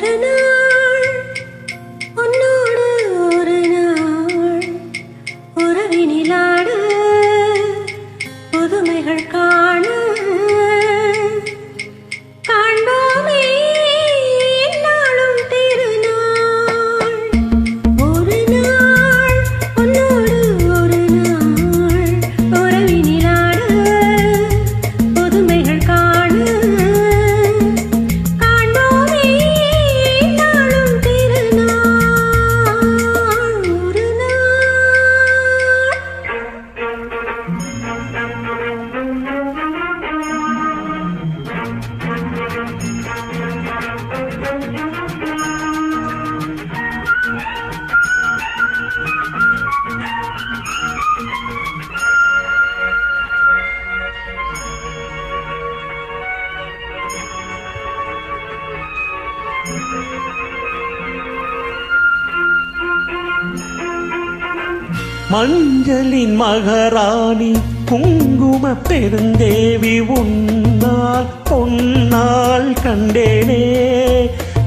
ஒரு நாள் உன்னோடு ஒரு நாள் உறவினிலாட புதுமைகள் காண காண்போமே நாளும் திருநாள். ஒரு நாள் உன்னோடு ஒரு நாள் உறவினிலாட புதுமைகள் காண காண்போமே நாளும் திருநாள். ஒரு மஞ்சளின் மகாராணி குங்கும பெருந்தேவி உன்னால் பொன்னால் கண்டேனே,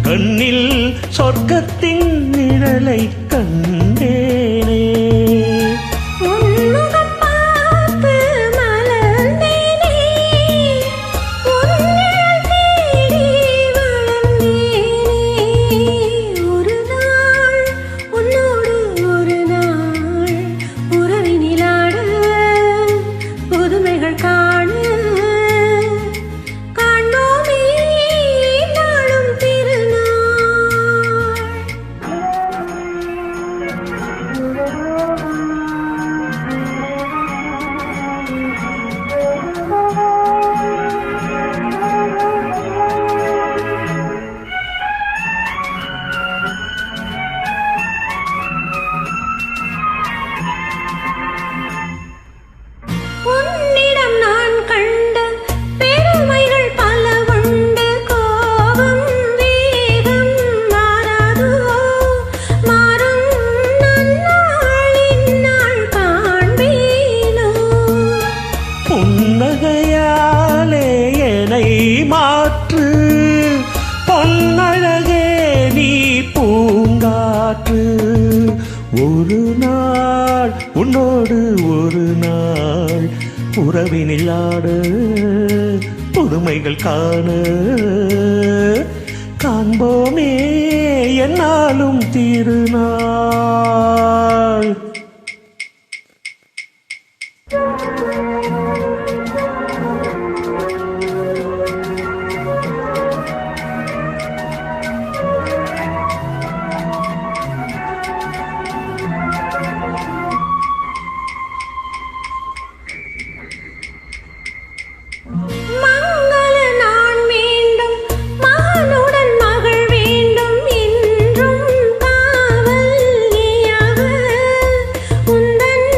கண்ணில் சொர்க்கத்தின் நிழலை கண்டேனே. உன்முகம் பார்த்து மலர்ந்தேனே, உன் நிழல் தேடி வளர்ந்தேனே. ஒரு நாள் உன்னோடு ஒரு நாள் உறவினிலாட புதுமைகள் காண காண்போமே நாளும் திருநாள். உன்னிடம் நான் கண்ட பெருமைகள் பல உண்டு, கோபம் வேகம் மாறாதோ, மாறும் நன்னாள் இந்நாள் காண்பேனோ. புன்னகையாலே என்னை மாற்று, பொன்னழகே நீ பூங்காற்று. ஒரு நாள் உன்னோடு ஒரு நாள் உறவினிலாடு புதுமைகள் காண காண்போமே என்னாலும் திருநாள். மங்கள நாள் வேண்டும், மகனுடன் மகள் வேண்டும், என்றும் காவல் நீயாக. உந்தன்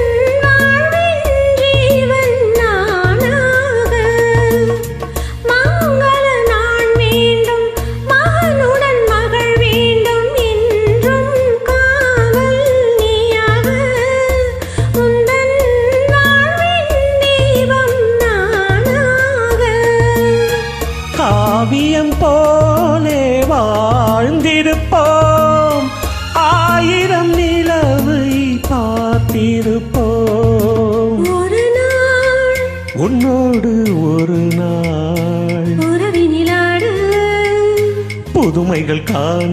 வாழ்வின் ஜீவன் நானாக. மங்கள நாள் வேண்டும், மகனுடன் மகள் வேண்டும், என்றும் காவல் நீயாக. உந்தன் வாழ்வின் தீபம் நானாக. காவியம் போலே வாழ்ந்திருப்போம், ஆயிரம் நிலவை பார்த்திருப்போம். ஒரு நாள் உன்னோடு ஒரு நாள் உறவினிலாட புதுமைகள் காண